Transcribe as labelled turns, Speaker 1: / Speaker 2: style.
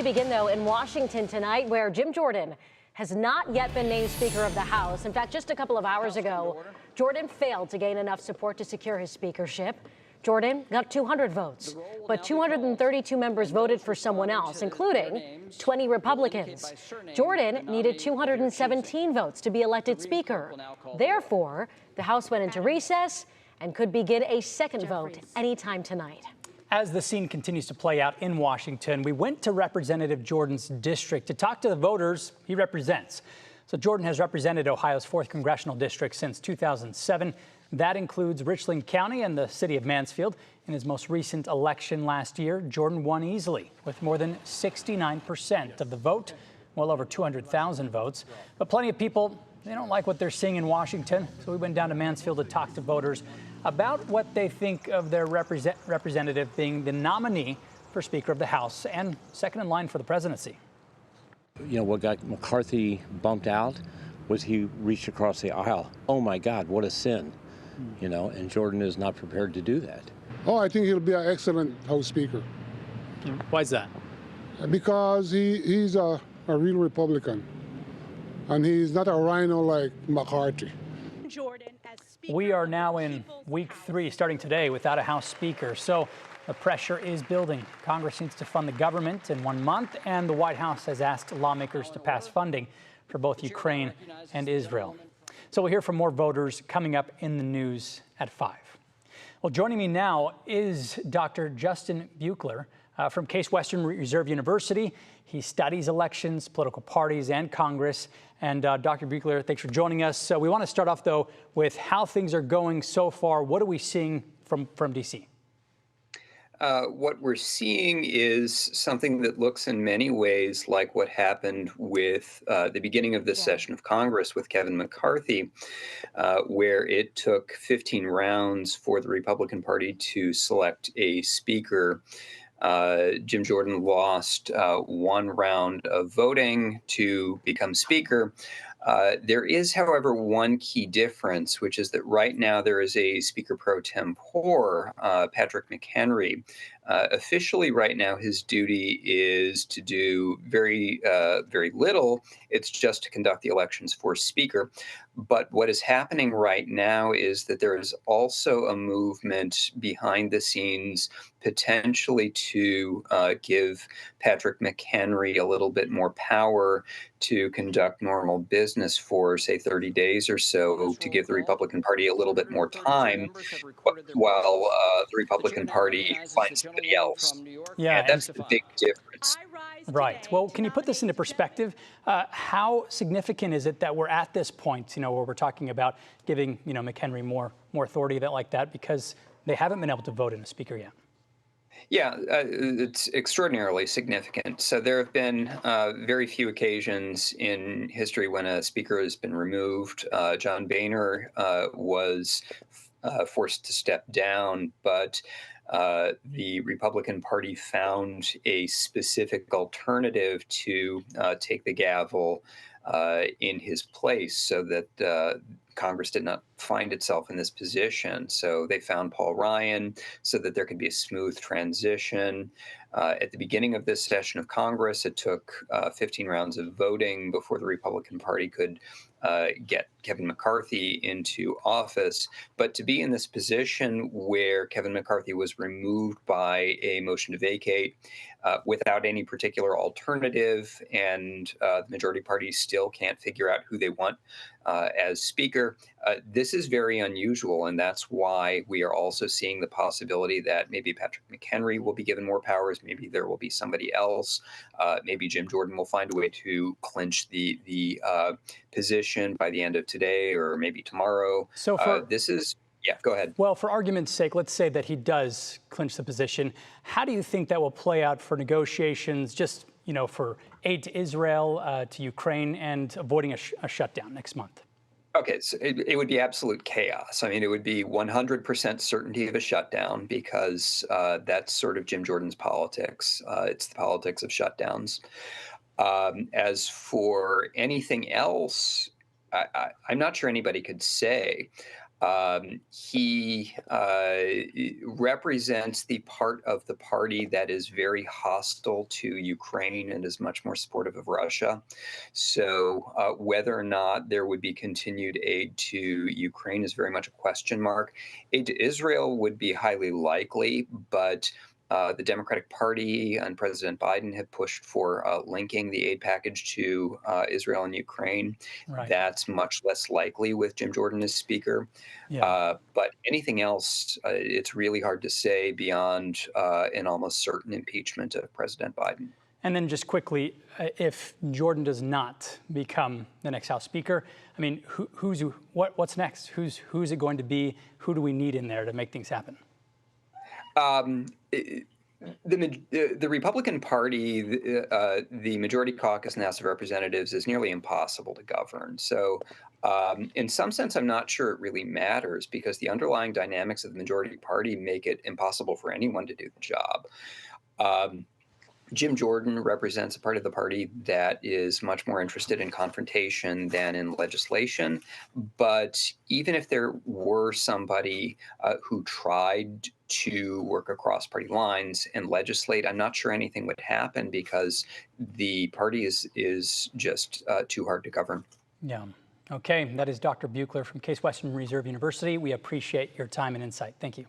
Speaker 1: We begin, though, in Washington tonight, where Jim Jordan has not yet been named Speaker of the House. In fact, just a couple of hours ago, Jordan failed to gain enough support to secure his speakership. Jordan got 200 votes, but 232 members voted for someone else, including 20 Republicans. Jordan needed 217 votes to be elected Speaker. Therefore, the House went into recess and could begin a second vote anytime tonight.
Speaker 2: As the scene continues to play out in Washington, we went to Representative Jordan's district to talk to the voters he represents. So Jordan has represented Ohio's 4th congressional district since 2007. That includes Richland County and the city of Mansfield. In his most recent election last year, Jordan won easily with more than 69% of the vote, well over 200,000 votes. But plenty of people, they don't like what they're seeing in Washington. So we went down to Mansfield to talk to voters about what they think of their representative being the nominee for Speaker of the House and second in line for the presidency.
Speaker 3: You know, what got McCarthy bumped out was he reached across the aisle. Oh my God, what a sin. You know, and Jordan is not prepared to do that.
Speaker 4: Oh, I think he'll be an excellent House Speaker.
Speaker 2: Why is that?
Speaker 4: Because he's a real Republican, and he's not a rhino like McCarthy.
Speaker 2: We are now in week 3, starting today, without a House Speaker. So the pressure is building. Congress needs to fund the government in 1 month, and the White House has asked lawmakers to pass funding for both Ukraine and Israel. So we'll hear from more voters coming up in the news at 5. Well, joining me now is Dr. Justin Buechler from Case Western Reserve University. He studies elections, political parties, and Congress. And Dr. Buechler, thanks for joining us. So we want to start off, though, with how things are going so far. What are we seeing from D.C.?
Speaker 5: What we're seeing is something that looks in many ways like what happened with the beginning of this session of Congress with Kevin McCarthy, where it took 15 rounds for the Republican Party to select a speaker. Jim Jordan lost 1 round of voting to become Speaker. There is, however, one key difference, which is that right now there is a Speaker pro tempore, Patrick McHenry. Officially right now, his duty is to do very little. It's just to conduct the elections for Speaker. But what is happening right now is that there is also a movement behind the scenes potentially to give Patrick McHenry a little bit more power to conduct normal business for, say, 30 days or so, to give the Republican Party a little bit more time while the Republican Party finds somebody else.
Speaker 2: Yeah,
Speaker 5: and that's the big difference.
Speaker 2: Right. Well, can you put this into perspective? How significant is it that we're at this point, where we're talking about giving, McHenry more authority like that, because they haven't been able to vote in a speaker yet?
Speaker 5: Yeah, it's extraordinarily significant. So there have been very few occasions in history when a speaker has been removed. John Boehner was forced to step down, but the Republican Party found a specific alternative to take the gavel in his place so that Congress did not find itself in this position. So they found Paul Ryan so that there could be a smooth transition. At the beginning of this session of Congress, it took 15 rounds of voting before the Republican Party could get Kevin McCarthy into office. But to be in this position where Kevin McCarthy was removed by a motion to vacate without any particular alternative, and the majority party still can't figure out who they want as Speaker, this is very unusual, and that's why we are also seeing the possibility that maybe Patrick McHenry will be given more powers. Maybe there will be somebody else. Maybe Jim Jordan will find a way to clinch the position by the end of today or maybe tomorrow.
Speaker 2: So
Speaker 5: yeah, go ahead.
Speaker 2: Well, for argument's sake, let's say that he does clinch the position. How do you think that will play out for negotiations, just, for aid to Israel, to Ukraine, and avoiding a shutdown next month?
Speaker 5: Okay, so it would be absolute chaos. I mean, it would be 100% certainty of a shutdown, because that's sort of Jim Jordan's politics. It's the politics of shutdowns. As for anything else, I'm not sure anybody could say. He represents the part of the party that is very hostile to Ukraine and is much more supportive of Russia. So whether or not there would be continued aid to Ukraine is very much a question mark. Aid to Israel would be highly likely, but the Democratic Party and President Biden have pushed for linking the aid package to Israel and Ukraine.
Speaker 2: Right.
Speaker 5: That's much less likely with Jim Jordan as Speaker.
Speaker 2: Yeah.
Speaker 5: But anything else, it's really hard to say beyond an almost certain impeachment of President Biden.
Speaker 2: And then just quickly, if Jordan does not become the next House Speaker, I mean, what's next? Who's it going to be? Who do we need in there to make things happen?
Speaker 5: The Republican Party, the majority caucus in the House of Representatives is nearly impossible to govern. So in some sense, I'm not sure it really matters because the underlying dynamics of the majority party make it impossible for anyone to do the job. Jim Jordan represents a part of the party that is much more interested in confrontation than in legislation. But even if there were somebody who tried to work across party lines and legislate, I'm not sure anything would happen because the party is just too hard to govern.
Speaker 2: Yeah. Okay. That is Dr. Buechler from Case Western Reserve University. We appreciate your time and insight. Thank you.